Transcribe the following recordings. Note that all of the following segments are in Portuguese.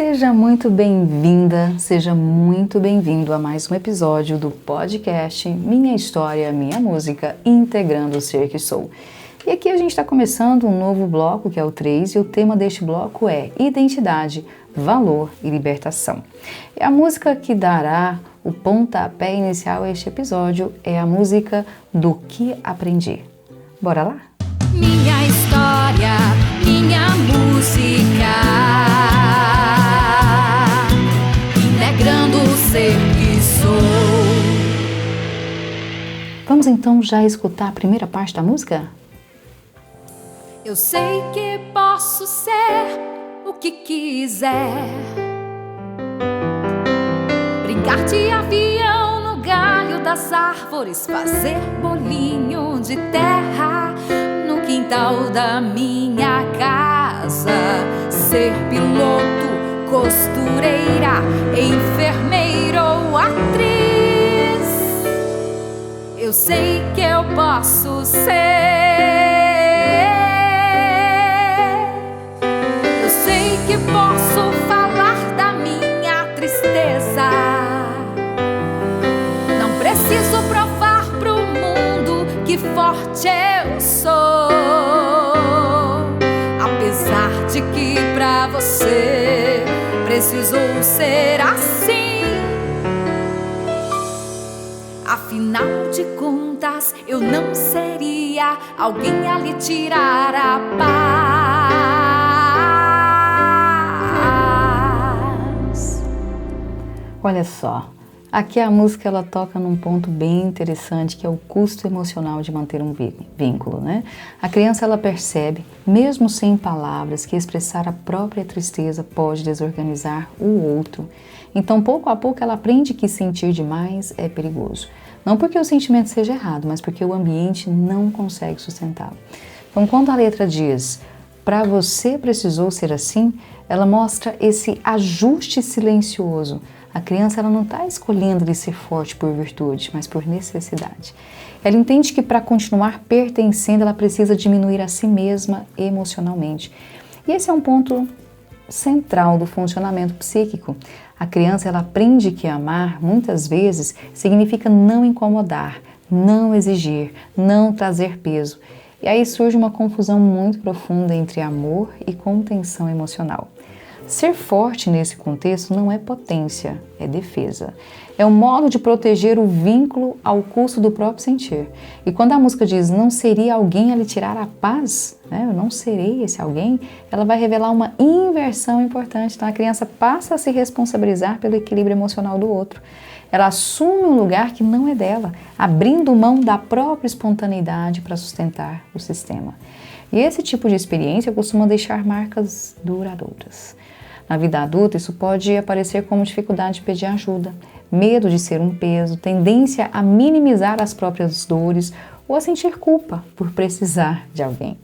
Seja muito bem-vinda, seja muito bem-vindo a mais um episódio do podcast Minha História, Minha Música, integrando o ser que sou. E aqui a gente está começando um novo bloco, que é o 3, e o tema deste bloco é Identidade, Valor e Libertação. E a música que dará o pontapé inicial a este episódio é a música Do Que Aprendi. Bora lá? Minha história, minha música, integrando o ser que sou. Vamos então já escutar a primeira parte da música? Eu sei que posso ser o que quiser, brincar de avião no galho das árvores, fazer bolinho de terra no quintal da minha casa, ser piloto, costureira, enfermeira ou atriz. Eu sei que eu posso ser. Eu sei que posso falar da minha tristeza. Não preciso provar pro mundo que forte eu sou. Apesar de que pra você precisou ser assim. Afinal de contas, eu não seria alguém a lhe tirar a paz. Olha só, aqui a música ela toca num ponto bem interessante, que é o custo emocional de manter um vínculo, né? A criança ela percebe, mesmo sem palavras, que expressar a própria tristeza pode desorganizar o outro. Então, pouco a pouco, ela aprende que sentir demais é perigoso. Não porque o sentimento seja errado, mas porque o ambiente não consegue sustentá-lo. Então, quando a letra diz, para você precisou ser assim, ela mostra esse ajuste silencioso. A criança ela não está escolhendo de ser forte por virtude, mas por necessidade. Ela entende que para continuar pertencendo, ela precisa diminuir a si mesma emocionalmente. E esse é um ponto central do funcionamento psíquico. A criança ela aprende que amar, muitas vezes, significa não incomodar, não exigir, não trazer peso. E aí surge uma confusão muito profunda entre amor e contenção emocional. Ser forte nesse contexto não é potência, é defesa. É um modo de proteger o vínculo ao custo do próprio sentir. E quando a música diz, não seria alguém a lhe tirar a paz, né? Eu não serei esse alguém, ela vai revelar uma inversão importante. Então a criança passa a se responsabilizar pelo equilíbrio emocional do outro. Ela assume um lugar que não é dela, abrindo mão da própria espontaneidade para sustentar o sistema. E esse tipo de experiência costuma deixar marcas duradouras. Na vida adulta, isso pode aparecer como dificuldade de pedir ajuda, medo de ser um peso, tendência a minimizar as próprias dores ou a sentir culpa por precisar de alguém.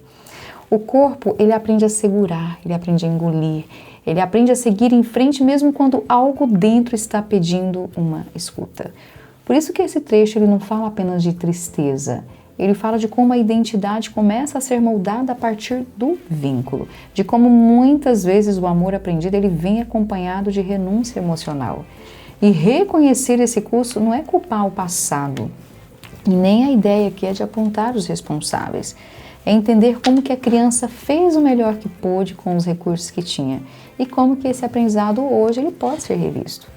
O corpo, ele aprende a segurar, ele aprende a engolir, ele aprende a seguir em frente mesmo quando algo dentro está pedindo uma escuta. Por isso que esse trecho ele não fala apenas de tristeza, ele fala de como a identidade começa a ser moldada a partir do vínculo, de como muitas vezes o amor aprendido ele vem acompanhado de renúncia emocional. E reconhecer esse custo não é culpar o passado, e nem a ideia que é de apontar os responsáveis. É entender como que a criança fez o melhor que pôde com os recursos que tinha e como que esse aprendizado hoje ele pode ser revisto.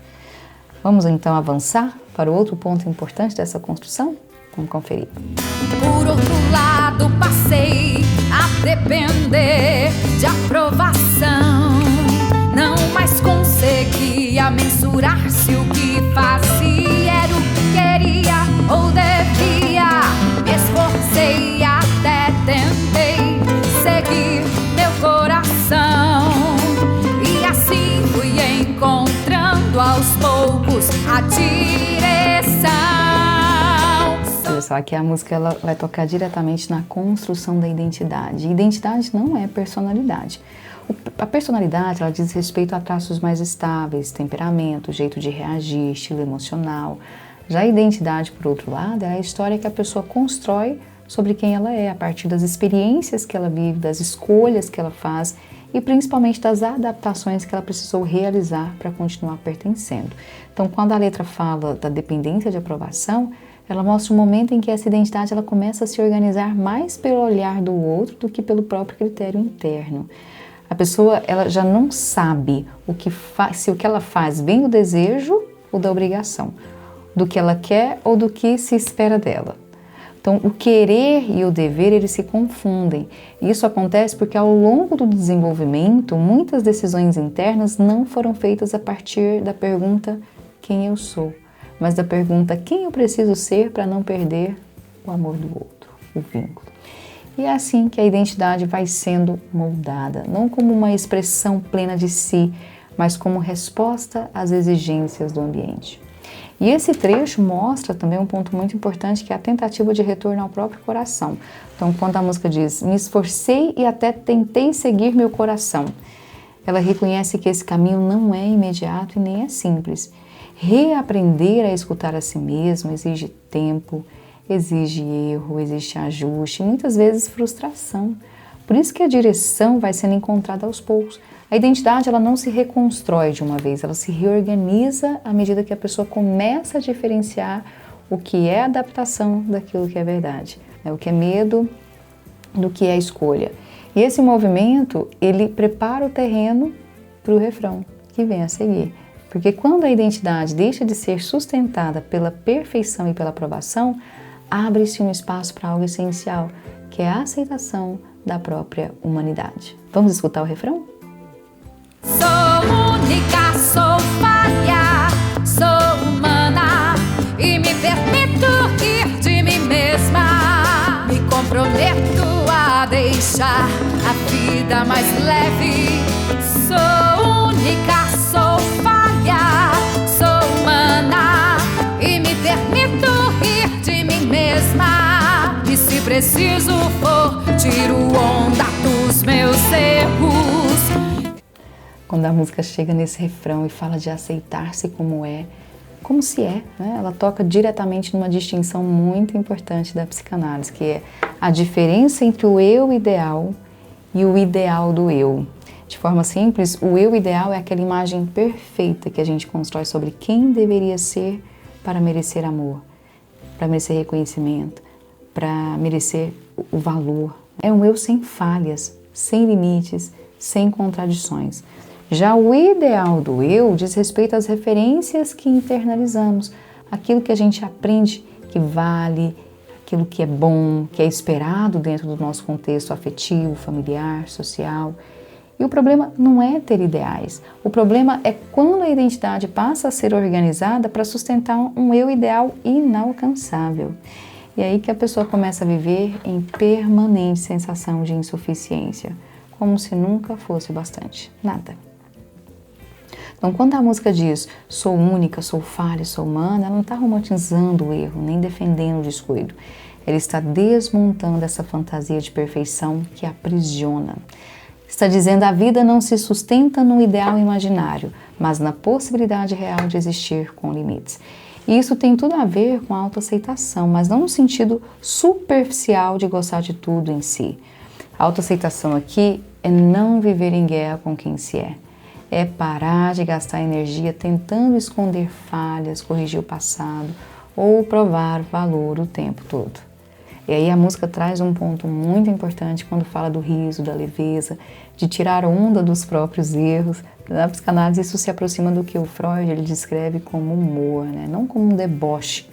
Vamos então avançar para o outro ponto importante dessa construção? Vamos conferir. Por outro lado, passei a depender de aprovação. Não mais conseguia mensurar se o que fazia era o que queria ou devia. Me esforcei, até tentei seguir meu coração. E assim fui encontrando aos poucos a direção. Olha só, aqui a música ela vai tocar diretamente na construção da identidade. Identidade não é personalidade. A personalidade ela diz respeito a traços mais estáveis, temperamento, jeito de reagir, estilo emocional. Já a identidade, por outro lado, é a história que a pessoa constrói sobre quem ela é, a partir das experiências que ela vive, das escolhas que ela faz e principalmente das adaptações que ela precisou realizar para continuar pertencendo. Então, quando a letra fala da dependência de aprovação, ela mostra um momento em que essa identidade ela começa a se organizar mais pelo olhar do outro do que pelo próprio critério interno. A pessoa ela já não sabe se o que ela faz vem do desejo ou da obrigação, do que ela quer ou do que se espera dela. Então, o querer e o dever, eles se confundem. Isso acontece porque ao longo do desenvolvimento, muitas decisões internas não foram feitas a partir da pergunta quem eu sou, mas da pergunta quem eu preciso ser para não perder o amor do outro, o vínculo. E é assim que a identidade vai sendo moldada, não como uma expressão plena de si, mas como resposta às exigências do ambiente. E esse trecho mostra também um ponto muito importante, que é a tentativa de retorno ao próprio coração. Então, quando a música diz, me esforcei e até tentei seguir meu coração, ela reconhece que esse caminho não é imediato e nem é simples. Reaprender a escutar a si mesmo exige tempo, exige erro, exige ajuste, muitas vezes frustração. Por isso que a direção vai sendo encontrada aos poucos. A identidade ela não se reconstrói de uma vez, ela se reorganiza à medida que a pessoa começa a diferenciar o que é adaptação daquilo que é verdade, o que é medo do que é escolha. E esse movimento, ele prepara o terreno para o refrão que vem a seguir. Porque quando a identidade deixa de ser sustentada pela perfeição e pela aprovação, abre-se um espaço para algo essencial, que é a aceitação da própria humanidade. Vamos escutar o refrão? Sou única, sou falha, sou humana e me permito ir de mim mesma. Me comprometo a deixar a vida mais leve. Sou única, sou falha, sou humana e me permito ir de mim mesma. E se preciso for, tiro onda dos meus erros. Quando a música chega nesse refrão e fala de aceitar-se como é, como se é, né? Ela toca diretamente numa distinção muito importante da psicanálise, que é a diferença entre o eu ideal e o ideal do eu. De forma simples, o eu ideal é aquela imagem perfeita que a gente constrói sobre quem deveria ser para merecer amor, para merecer reconhecimento, para merecer o valor. É um eu sem falhas, sem limites, sem contradições. Já o ideal do eu diz respeito às referências que internalizamos, aquilo que a gente aprende que vale, aquilo que é bom, que é esperado dentro do nosso contexto afetivo, familiar, social. E o problema não é ter ideais, o problema é quando a identidade passa a ser organizada para sustentar um eu ideal inalcançável. E aí que a pessoa começa a viver em permanente sensação de insuficiência, como se nunca fosse bastante, nada. Então, quando a música diz sou única, sou falha, sou humana, ela não está romantizando o erro, nem defendendo o descuido. Ela está desmontando essa fantasia de perfeição que aprisiona. Está dizendo a vida não se sustenta no ideal imaginário, mas na possibilidade real de existir com limites. E isso tem tudo a ver com a autoaceitação, mas não no sentido superficial de gostar de tudo em si. A autoaceitação aqui é não viver em guerra com quem se é. É parar de gastar energia tentando esconder falhas, corrigir o passado ou provar valor o tempo todo. E aí a música traz um ponto muito importante quando fala do riso, da leveza, de tirar onda dos próprios erros. Na psicanálise isso se aproxima do que o Freud ele descreve como humor, né? Não como um deboche,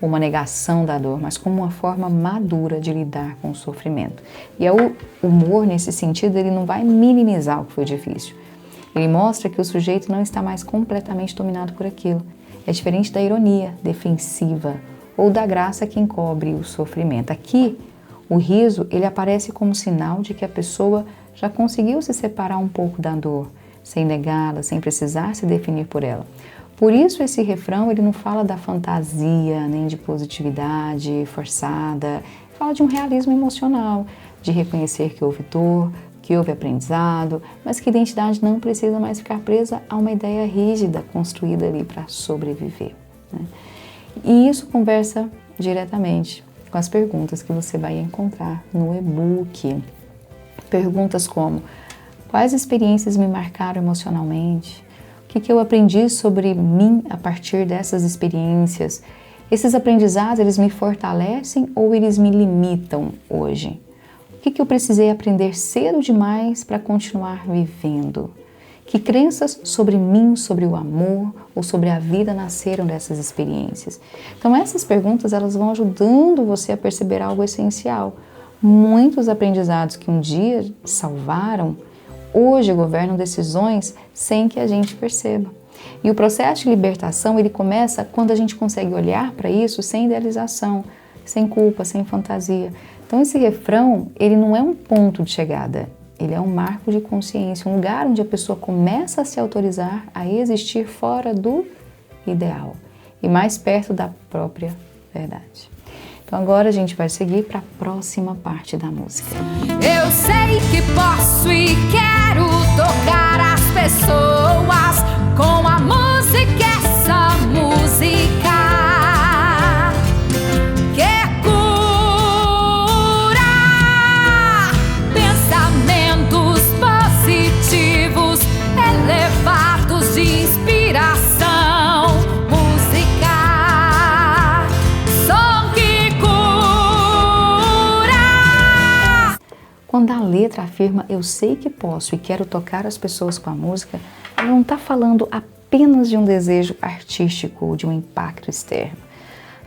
uma negação da dor, mas como uma forma madura de lidar com o sofrimento. E o humor, nesse sentido, ele não vai minimizar o que foi difícil. Ele mostra que o sujeito não está mais completamente dominado por aquilo. É diferente da ironia defensiva ou da graça que encobre o sofrimento. Aqui, o riso ele aparece como sinal de que a pessoa já conseguiu se separar um pouco da dor, sem negá-la, sem precisar se definir por ela. Por isso esse refrão ele não fala da fantasia, nem de positividade forçada, fala de um realismo emocional, de reconhecer que houve dor, que houve aprendizado, mas que a identidade não precisa mais ficar presa a uma ideia rígida construída ali para sobreviver, né? E isso conversa diretamente com as perguntas que você vai encontrar no e-book. Perguntas como: Quais experiências me marcaram emocionalmente? O que eu aprendi sobre mim a partir dessas experiências? Esses aprendizados, eles me fortalecem ou eles me limitam hoje? O que eu precisei aprender cedo demais para continuar vivendo? Que crenças sobre mim, sobre o amor ou sobre a vida nasceram dessas experiências? Então essas perguntas, elas vão ajudando você a perceber algo essencial. Muitos aprendizados que um dia salvaram, hoje governam decisões sem que a gente perceba. E o processo de libertação, ele começa quando a gente consegue olhar para isso sem idealização, sem culpa, sem fantasia. Então esse refrão, ele não é um ponto de chegada, ele é um marco de consciência, um lugar onde a pessoa começa a se autorizar a existir fora do ideal e mais perto da própria verdade. Então agora a gente vai seguir para a próxima parte da música. Eu sei que posso e quero tocar as pessoas com a música, essa música que cura pensamentos positivos, elevados de inspiração. Quando a letra afirma eu sei que posso e quero tocar as pessoas com a música, ela não está falando apenas de um desejo artístico ou de um impacto externo.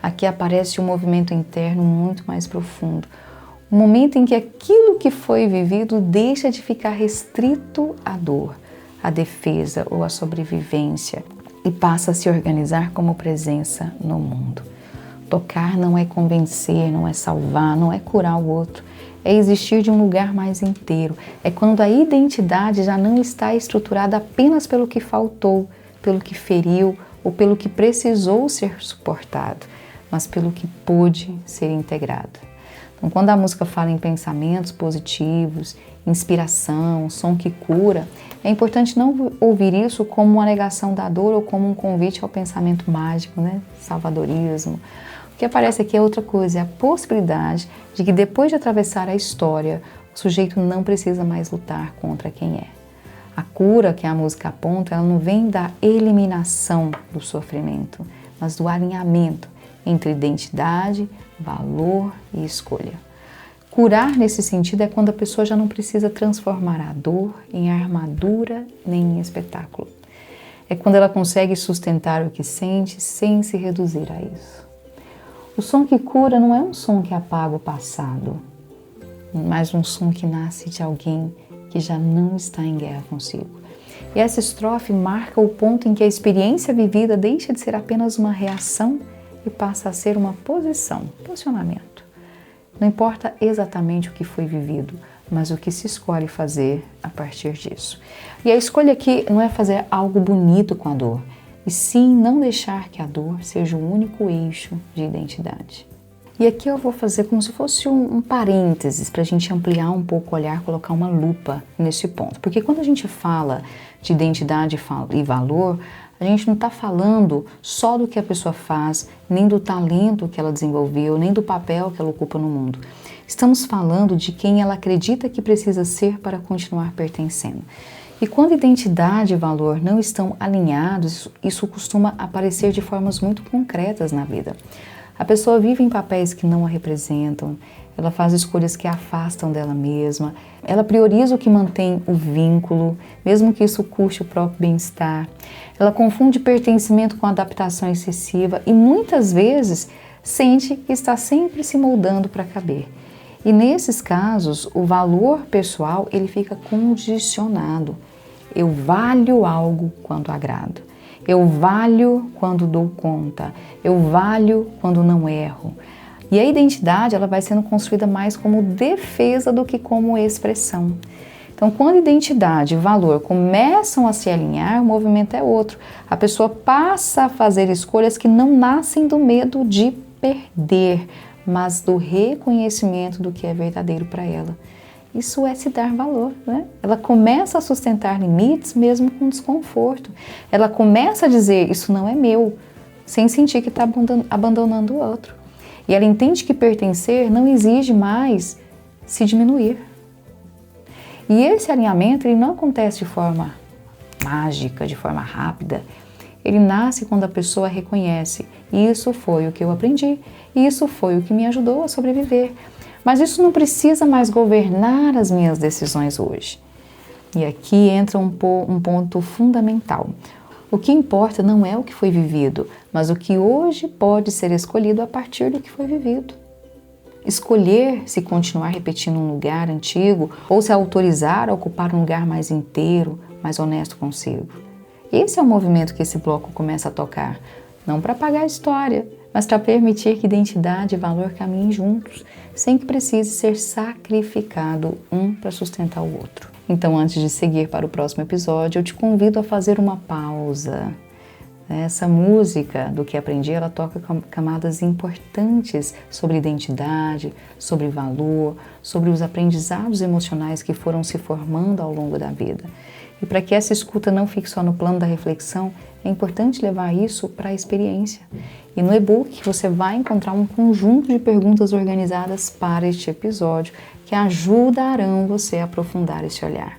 Aqui aparece um movimento interno muito mais profundo. Um momento em que aquilo que foi vivido deixa de ficar restrito à dor, à defesa ou à sobrevivência e passa a se organizar como presença no mundo. Tocar não é convencer, não é salvar, não é curar o outro. É existir de um lugar mais inteiro. É quando a identidade já não está estruturada apenas pelo que faltou, pelo que feriu ou pelo que precisou ser suportado, mas pelo que pôde ser integrado. Então, quando a música fala em pensamentos positivos, inspiração, som que cura, é importante não ouvir isso como uma negação da dor ou como um convite ao pensamento mágico, salvadorismo. O que aparece aqui é outra coisa, é a possibilidade de que depois de atravessar a história, o sujeito não precisa mais lutar contra quem é. A cura que a música aponta, ela não vem da eliminação do sofrimento, mas do alinhamento entre identidade, valor e escolha. Curar nesse sentido é quando a pessoa já não precisa transformar a dor em armadura nem em espetáculo. É quando ela consegue sustentar o que sente sem se reduzir a isso. O som que cura não é um som que apaga o passado, mas um som que nasce de alguém que já não está em guerra consigo. E essa estrofe marca o ponto em que a experiência vivida deixa de ser apenas uma reação e passa a ser uma posicionamento. Não importa exatamente o que foi vivido, mas o que se escolhe fazer a partir disso. E a escolha aqui não é fazer algo bonito com a dor, e sim não deixar que a dor seja o único eixo de identidade. E aqui eu vou fazer como se fosse um parênteses para a gente ampliar um pouco o olhar, colocar uma lupa nesse ponto. Porque quando a gente fala de identidade e valor, a gente não está falando só do que a pessoa faz, nem do talento que ela desenvolveu, nem do papel que ela ocupa no mundo. Estamos falando de quem ela acredita que precisa ser para continuar pertencendo. E quando identidade e valor não estão alinhados, isso costuma aparecer de formas muito concretas na vida. A pessoa vive em papéis que não a representam, ela faz escolhas que a afastam dela mesma, ela prioriza o que mantém o vínculo, mesmo que isso custe o próprio bem-estar. Ela confunde pertencimento com adaptação excessiva e muitas vezes sente que está sempre se moldando para caber. E nesses casos, o valor pessoal ele fica condicionado. Eu valho algo quando agrado. Eu valho quando dou conta. Eu valho quando não erro. E a identidade ela vai sendo construída mais como defesa do que como expressão. Então, quando identidade e valor começam a se alinhar, o movimento é outro. A pessoa passa a fazer escolhas que não nascem do medo de perder, mas do reconhecimento do que é verdadeiro para ela. Isso é se dar valor, Ela começa a sustentar limites mesmo com desconforto. Ela começa a dizer, isso não é meu, sem sentir que está abandonando o outro. E ela entende que pertencer não exige mais se diminuir. E esse alinhamento ele não acontece de forma mágica, de forma rápida. Ele nasce quando a pessoa reconhece: isso foi o que eu aprendi, isso foi o que me ajudou a sobreviver. Mas isso não precisa mais governar as minhas decisões hoje. E aqui entra um ponto fundamental. O que importa não é o que foi vivido, mas o que hoje pode ser escolhido a partir do que foi vivido. Escolher se continuar repetindo um lugar antigo ou se autorizar a ocupar um lugar mais inteiro, mais honesto consigo. Esse é o movimento que esse bloco começa a tocar, não para apagar a história, mas para permitir que identidade e valor caminhem juntos, sem que precise ser sacrificado um para sustentar o outro. Então, antes de seguir para o próximo episódio, eu te convido a fazer uma pausa. Essa música do que aprendi, ela toca camadas importantes sobre identidade, sobre valor, sobre os aprendizados emocionais que foram se formando ao longo da vida. E para que essa escuta não fique só no plano da reflexão, é importante levar isso para a experiência. E no e-book você vai encontrar um conjunto de perguntas organizadas para este episódio que ajudarão você a aprofundar esse olhar.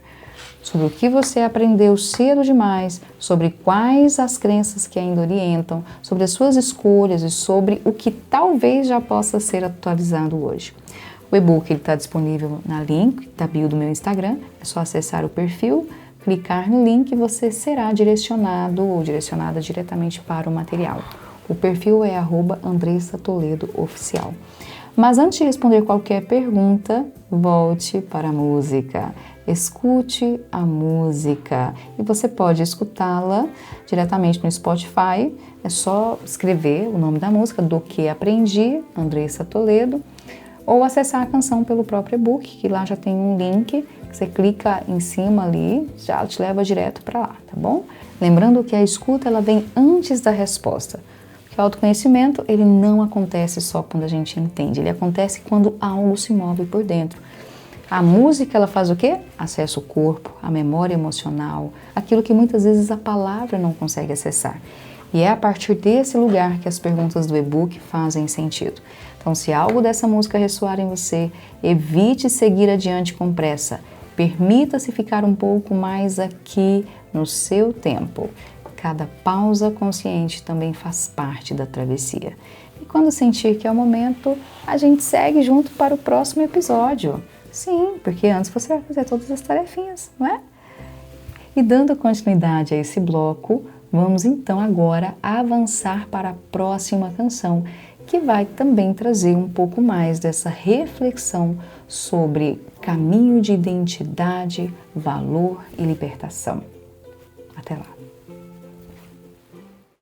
Sobre o que você aprendeu cedo demais, sobre quais as crenças que ainda orientam, sobre as suas escolhas e sobre o que talvez já possa ser atualizado hoje. O e-book está disponível na link da bio do meu Instagram, é só acessar o perfil, clicar no link e você será direcionado ou direcionada diretamente para o material. O perfil é @AndressaToledoOficial. Mas antes de responder qualquer pergunta, volte para a música. Escute a música e você pode escutá-la diretamente no Spotify. É só escrever o nome da música, Do Que Aprendi, Andressa Toledo, ou acessar a canção pelo próprio e-book, que lá já tem um link, que você clica em cima ali, já te leva direto para lá, tá bom? Lembrando que a escuta ela vem antes da resposta. Porque o autoconhecimento ele não acontece só quando a gente entende, ele acontece quando algo se move por dentro. A música, ela faz o quê? Acessa o corpo, a memória emocional, aquilo que muitas vezes a palavra não consegue acessar. E é a partir desse lugar que as perguntas do e-book fazem sentido. Então, se algo dessa música ressoar em você, evite seguir adiante com pressa. Permita-se ficar um pouco mais aqui no seu tempo. Cada pausa consciente também faz parte da travessia. E quando sentir que é o momento, a gente segue junto para o próximo episódio. Sim, porque antes você vai fazer todas as tarefinhas, não é? E dando continuidade a esse bloco, vamos então agora avançar para a próxima canção, que vai também trazer um pouco mais dessa reflexão sobre caminho de identidade, valor e libertação. Até lá!